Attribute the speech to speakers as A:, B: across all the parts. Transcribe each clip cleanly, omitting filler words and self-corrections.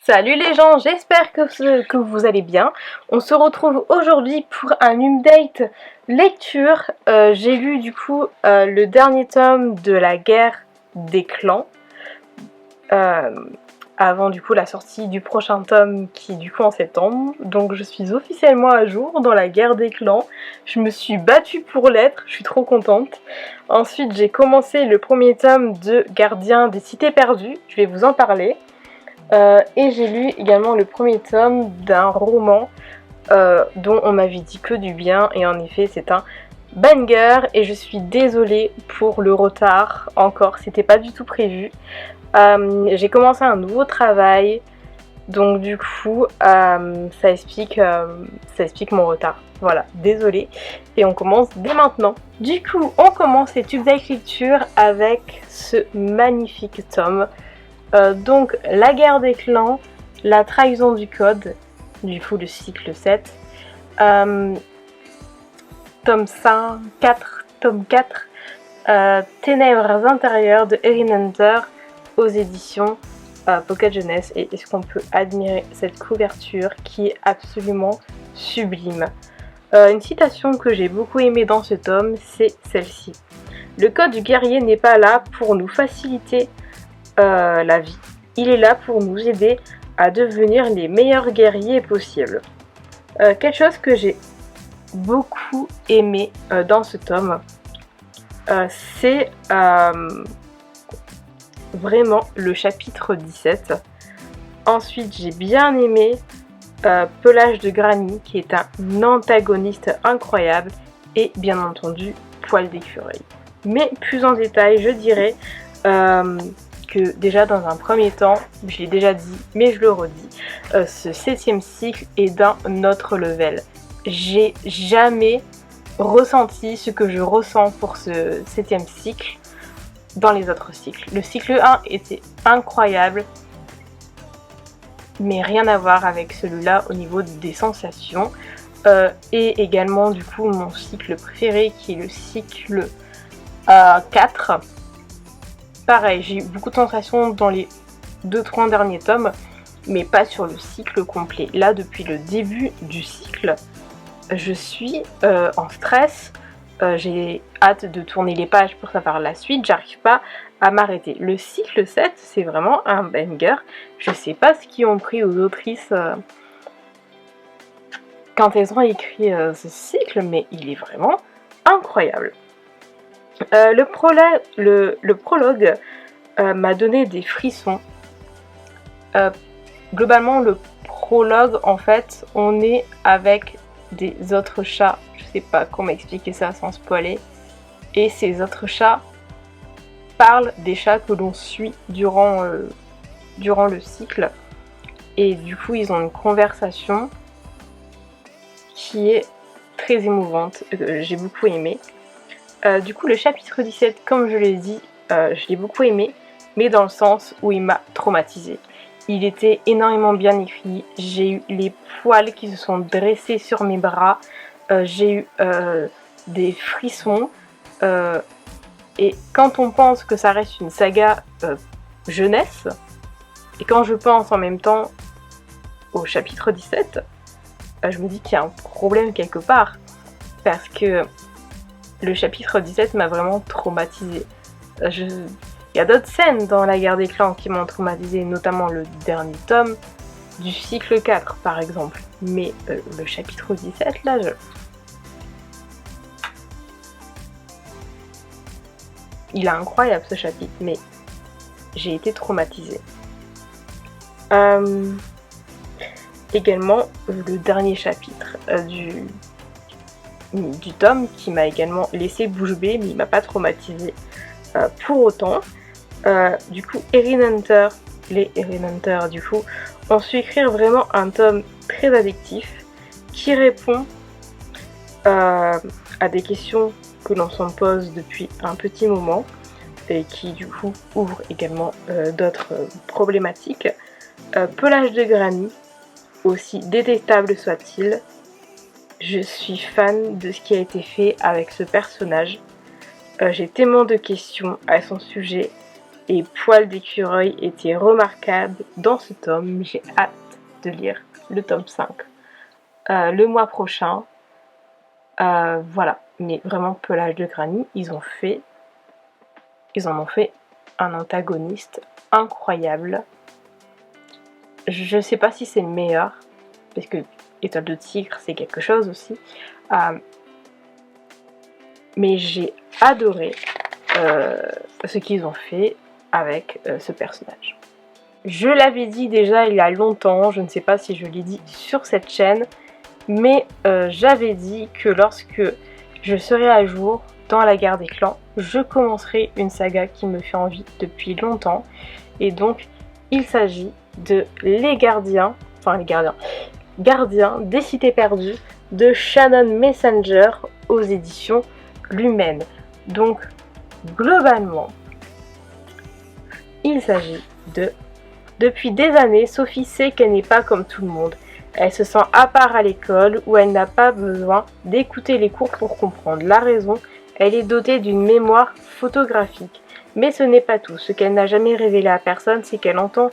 A: Salut les gens, j'espère que vous allez bien. On se retrouve aujourd'hui pour un update lecture. J'ai lu du coup le dernier tome de la guerre des clans. Avant du coup la sortie du prochain tome qui est du coup en septembre. Donc je suis officiellement à jour dans la guerre des clans. Je me suis battue pour l'être, je suis trop contente. Ensuite j'ai commencé le premier tome de Gardien des cités perdues, je vais vous en parler. Et j'ai lu également le premier tome d'un roman dont on m'avait dit que du bien, et en effet c'est un banger, et je suis désolée pour le retard, encore, c'était pas du tout prévu. J'ai commencé un nouveau travail, donc du coup ça explique mon retard. Voilà, désolée. Et on commence dès maintenant. Du coup, on commence cette update lecture avec ce magnifique tome. Donc, la guerre des clans, la trahison du code, du coup le cycle 7, tome 5, 4, tome 4, Ténèbres intérieures de Erin Hunter aux éditions Pocket Jeunesse. Et est-ce qu'on peut admirer cette couverture qui est absolument sublime. Une citation que j'ai beaucoup aimée dans ce tome, c'est celle-ci. Le code du guerrier n'est pas là pour nous faciliter la vie. Il est là pour nous aider à devenir les meilleurs guerriers possibles. Quelque chose que j'ai beaucoup aimé dans ce tome, c'est vraiment le chapitre 17. Ensuite, j'ai bien aimé Pelage de Granny, qui est un antagoniste incroyable, et bien entendu Poil d'écureuil. Mais plus en détail, je dirais que déjà dans un premier temps, je l'ai déjà dit mais je le redis, ce 7e cycle est d'un autre level. J'ai jamais ressenti ce que je ressens pour ce 7e cycle dans les autres cycles. Le cycle 1 était incroyable, mais rien à voir avec celui-là au niveau des sensations. Et également du coup mon cycle préféré qui est le cycle 4. Pareil, j'ai eu beaucoup de sensations dans les 2-3 derniers tomes, mais pas sur le cycle complet. Là, depuis le début du cycle, je suis en stress. J'ai hâte de tourner les pages pour savoir la suite. J'arrive pas à m'arrêter. Le cycle 7, c'est vraiment un banger. Je sais pas ce qu'ils ont pris aux autrices quand elles ont écrit ce cycle, mais il est vraiment incroyable. Le prologue m'a donné des frissons. Globalement, le prologue, en fait, on est avec des autres chats. Je sais pas comment expliquer ça sans spoiler. Et ces autres chats parlent des chats que l'on suit durant le cycle. Et du coup, ils ont une conversation qui est très émouvante. J'ai beaucoup aimé. Du coup, le chapitre 17, comme je l'ai dit, je l'ai beaucoup aimé, mais dans le sens où il m'a traumatisée. Il était énormément bien écrit, j'ai eu les poils qui se sont dressés sur mes bras, j'ai eu des frissons, et quand on pense que ça reste une saga jeunesse, et quand je pense en même temps au chapitre 17, je me dis qu'il y a un problème quelque part, parce que le chapitre 17 m'a vraiment traumatisée. Il y a d'autres scènes dans la guerre des clans qui m'ont traumatisée, notamment le dernier tome du cycle 4 par exemple. Mais le chapitre 17, là, il est incroyable ce chapitre, mais j'ai été traumatisée. Également, le dernier chapitre du tome qui m'a également laissé bouche bée, mais il m'a pas traumatisée pour autant. Du coup, les Erin Hunter du coup ont su écrire vraiment un tome très addictif qui répond à des questions que l'on s'en pose depuis un petit moment et qui du coup ouvre également d'autres problématiques. Pelage de Granny, aussi détestable soit-il, je suis fan de ce qui a été fait avec ce personnage. J'ai tellement de questions à son sujet et Poil d'écureuil étaient remarquables dans ce tome. J'ai hâte de lire le tome 5 le mois prochain. Voilà, mais vraiment Pelage de Granny, ils en ont fait un antagoniste incroyable. Je sais pas si c'est le meilleur, parce que Étoile de Tigre c'est quelque chose aussi, mais j'ai adoré ce qu'ils ont fait avec ce personnage. Je l'avais dit déjà il y a longtemps, je ne sais pas si je l'ai dit sur cette chaîne, mais j'avais dit que lorsque je serai à jour dans la guerre des clans, je commencerai une saga qui me fait envie depuis longtemps, et donc il s'agit de Gardiens des Cités Perdues de Shannon Messenger aux éditions Lumen. Donc globalement, il s'agit de... Depuis des années, Sophie sait qu'elle n'est pas comme tout le monde. Elle se sent à part à l'école où elle n'a pas besoin d'écouter les cours pour comprendre la raison. Elle est dotée d'une mémoire photographique. Mais ce n'est pas tout. Ce qu'elle n'a jamais révélé à personne, c'est qu'elle entend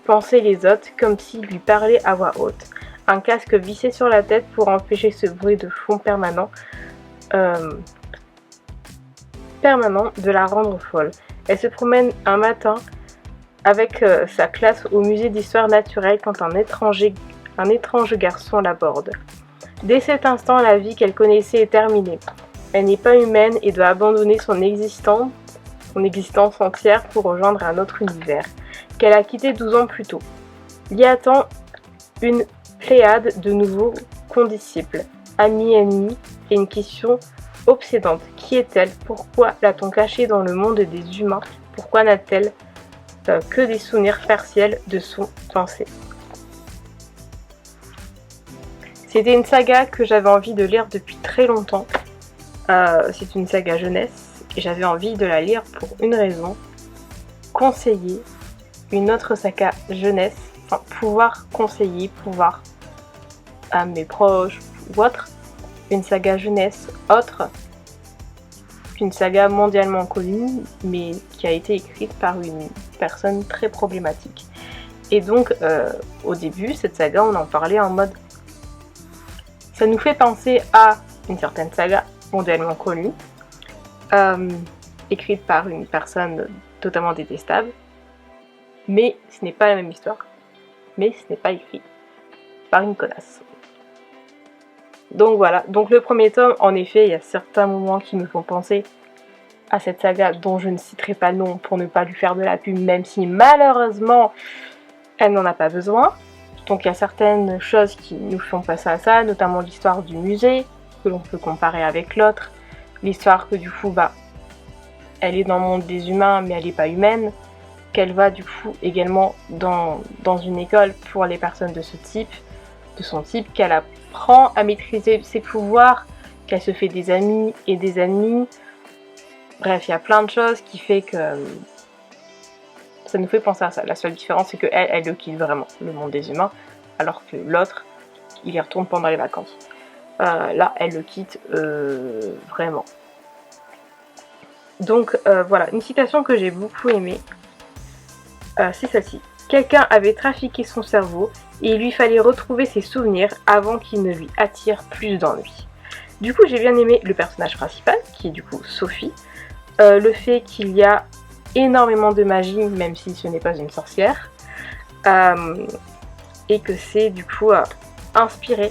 A: penser les autres comme s'ils lui parlaient à voix haute. Un casque vissé sur la tête pour empêcher ce bruit de fond permanent de la rendre folle. Elle se promène un matin avec sa classe au musée d'histoire naturelle quand un étrange garçon l'aborde. Dès cet instant, la vie qu'elle connaissait est terminée. Elle n'est pas humaine et doit abandonner son existence entière pour rejoindre un autre univers, qu'elle a quitté 12 ans plus tôt. Y attend une pléiade de nouveaux condisciples, amis, ennemis, et une question obsédante. Qui est-elle? Pourquoi l'a-t-on cachée dans le monde des humains? Pourquoi n'a-t-elle que des souvenirs partiels de son passé? C'était une saga que j'avais envie de lire depuis très longtemps. C'est une saga jeunesse et j'avais envie de la lire pour une raison: conseiller une autre saga jeunesse, enfin pouvoir conseiller, à mes proches ou autres, une saga jeunesse autre qu'une saga mondialement connue mais qui a été écrite par une personne très problématique. Et donc au début, cette saga, on en parlait en mode ça nous fait penser à une certaine saga mondialement connue, écrite par une personne totalement détestable, mais ce n'est pas la même histoire, mais ce n'est pas écrit par une connasse. Donc voilà, donc le premier tome, en effet, il y a certains moments qui me font penser à cette saga dont je ne citerai pas le nom pour ne pas lui faire de la pub, même si malheureusement elle n'en a pas besoin. Donc il y a certaines choses qui nous font passer à ça, notamment l'histoire du musée, que l'on peut comparer avec l'autre. L'histoire que du coup, elle est dans le monde des humains, mais elle n'est pas humaine. Qu'elle va du coup également dans une école pour les personnes de son type, qu'elle apprend à maîtriser ses pouvoirs, qu'elle se fait des amis et des ennemis. Bref, il y a plein de choses qui fait que ça nous fait penser à ça. La seule différence, c'est qu'elle, elle le quitte vraiment, le monde des humains, alors que l'autre, il y retourne pendant les vacances. Là, elle le quitte vraiment. Donc voilà, une citation que j'ai beaucoup aimée, c'est celle-ci. Quelqu'un avait trafiqué son cerveau et il lui fallait retrouver ses souvenirs avant qu'il ne lui attire plus d'ennuis. Du coup, j'ai bien aimé le personnage principal, qui est du coup Sophie. Le fait qu'il y a énormément de magie, même si ce n'est pas une sorcière. Et que c'est du coup inspiré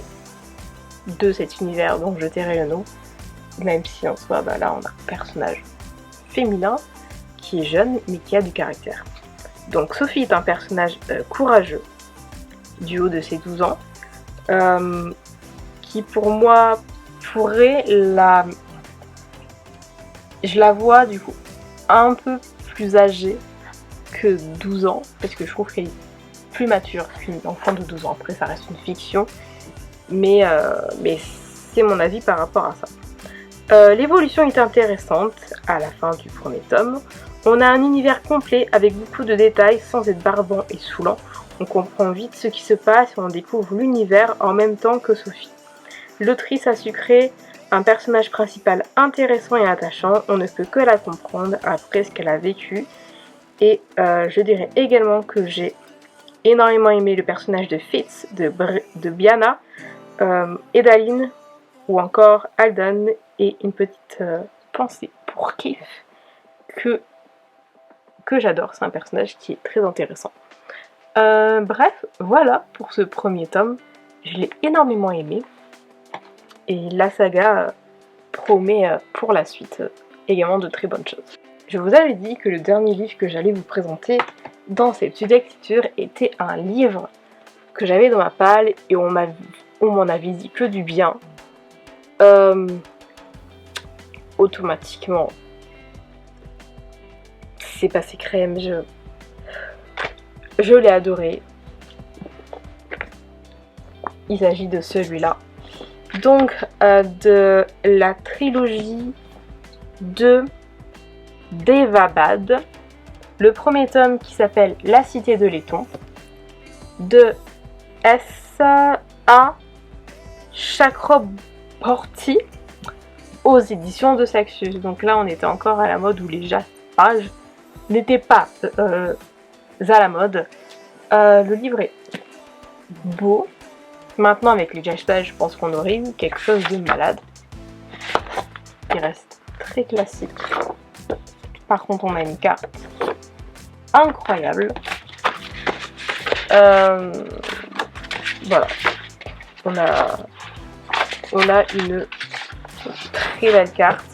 A: de cet univers dont je tairai le nom. Même si en soi, là on a un personnage féminin qui est jeune mais qui a du caractère. Donc Sophie est un personnage courageux, du haut de ses 12 ans, qui pour moi pourrait je la vois du coup un peu plus âgée que 12 ans, parce que je trouve qu'elle est plus mature qu'une enfant de 12 ans. Après ça reste une fiction, mais c'est mon avis par rapport à ça. L'évolution est intéressante à la fin du premier tome. On a un univers complet avec beaucoup de détails sans être barbant et saoulant. On comprend vite ce qui se passe et on découvre l'univers en même temps que Sophie. L'autrice a su créer un personnage principal intéressant et attachant. On ne peut que la comprendre après ce qu'elle a vécu Et je dirais également que j'ai énormément aimé le personnage de Fitz, de Biana, Edaline ou encore Alden, et une petite pensée pour Keith que j'adore, c'est un personnage qui est très intéressant. Bref, voilà pour ce premier tome, je l'ai énormément aimé et la saga promet pour la suite également de très bonnes choses. Je vous avais dit que le dernier livre que j'allais vous présenter dans cette suite lecture était un livre que j'avais dans ma palle et on m'en avait dit que du bien. Automatiquement, c'est passé crème, je l'ai adoré. Il s'agit de celui-là. Donc, de la trilogie de Daevabad. Le premier tome qui s'appelle La Cité de Laiton, de S.A. Chakraborty aux éditions de Saxus. Donc là, on était encore à la mode où les jaspages n'étaient pas à la mode. Le livre est beau. Maintenant, avec les jaspages, je pense qu'on aurait eu quelque chose de malade. Il reste très classique. Par contre, on a une carte incroyable. Voilà. On a une très belle carte.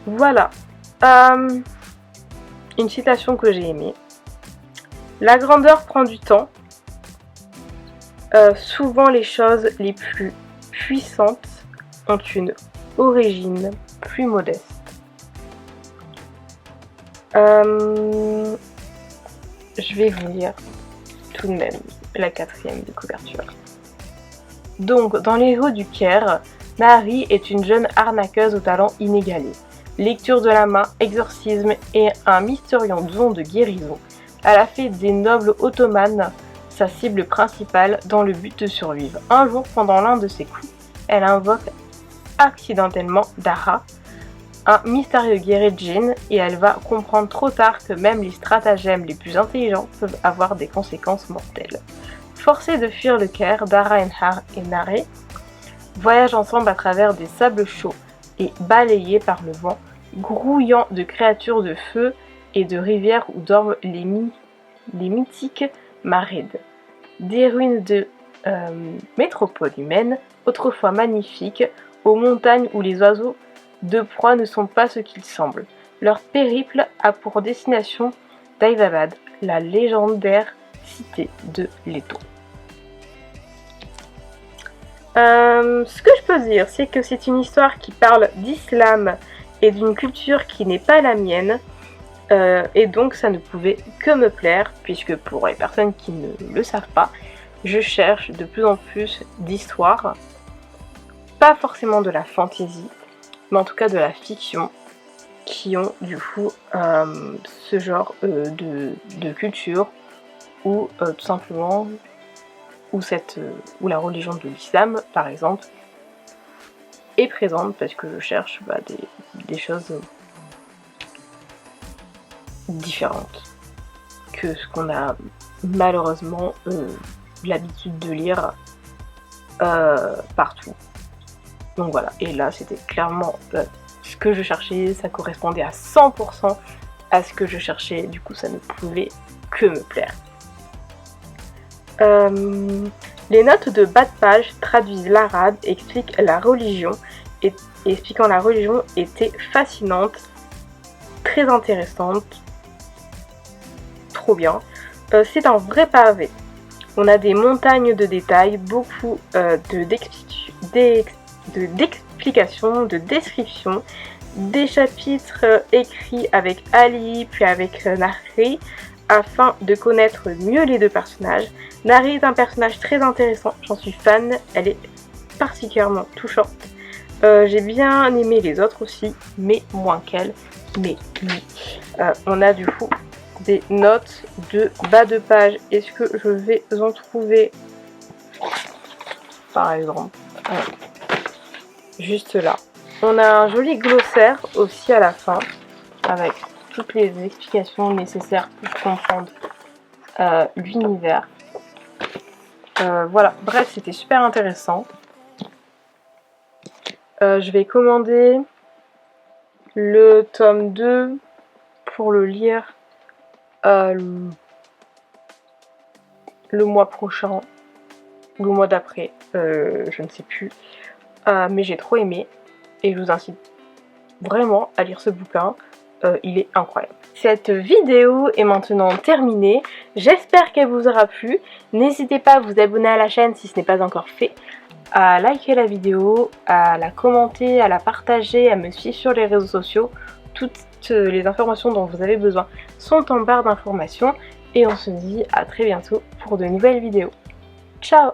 A: Voilà. Une citation que j'ai aimée. La grandeur prend du temps. Souvent les choses les plus puissantes ont une origine plus modeste. Je vais vous lire tout de même la 4e de couverture. Donc, dans les rues du Caire, Nahari est une jeune arnaqueuse au talent inégalé. Lecture de la main, exorcisme et un mystérieux don de guérison. Elle a fait des nobles ottomanes sa cible principale dans le but de survivre. Un jour, pendant l'un de ses coups, elle invoque accidentellement Dara, un mystérieux guerrier djinn, et elle va comprendre trop tard que même les stratagèmes les plus intelligents peuvent avoir des conséquences mortelles. Forcés de fuir le Caire, Dara et Nahari voyagent ensemble à travers des sables chauds et balayés par le vent, grouillant de créatures de feu et de rivières où dorment les mythiques Marids. Des ruines de métropoles humaines, autrefois magnifiques, aux montagnes où les oiseaux de proie ne sont pas ce qu'ils semblent. Leur périple a pour destination Daevabad, la légendaire cité de Laiton. Ce que je peux dire, c'est que c'est une histoire qui parle d'islam et d'une culture qui n'est pas la mienne, et donc ça ne pouvait que me plaire, puisque pour les personnes qui ne le savent pas, je cherche de plus en plus d'histoires, pas forcément de la fantasy, mais en tout cas de la fiction, qui ont du coup ce genre de culture, ou tout simplement où la religion de l'islam, par exemple, est présente, parce que je cherche des choses différentes que ce qu'on a malheureusement l'habitude de lire partout. Donc voilà, et là c'était clairement ce que je cherchais, ça correspondait à 100% à ce que je cherchais, du coup ça ne pouvait que me plaire. Les notes de bas de page traduisent l'arabe, expliquant la religion étaient fascinantes, très intéressantes, trop bien. C'est un vrai pavé. On a des montagnes de détails, beaucoup d'explications, de descriptions, des chapitres écrits avec Ali puis avec Nahari afin de connaître mieux les deux personnages. Nahari est un personnage très intéressant, j'en suis fan, elle est particulièrement touchante. J'ai bien aimé les autres aussi, mais moins qu'elle. Mais oui, on a du coup des notes de bas de page. Est-ce que je vais en trouver, par exemple, juste là. On a un joli glossaire aussi à la fin, avec toutes les explications nécessaires pour comprendre l'univers. Voilà, bref, c'était super intéressant. Je vais commander le tome 2 pour le lire le mois prochain, ou le mois d'après, je ne sais plus. Mais j'ai trop aimé et je vous incite vraiment à lire ce bouquin, il est incroyable. Cette vidéo est maintenant terminée, j'espère qu'elle vous aura plu. N'hésitez pas à vous abonner à la chaîne si ce n'est pas encore fait, à liker la vidéo, à la commenter, à la partager, à me suivre sur les réseaux sociaux. Toutes les informations dont vous avez besoin sont en barre d'informations et on se dit à très bientôt pour de nouvelles vidéos. Ciao!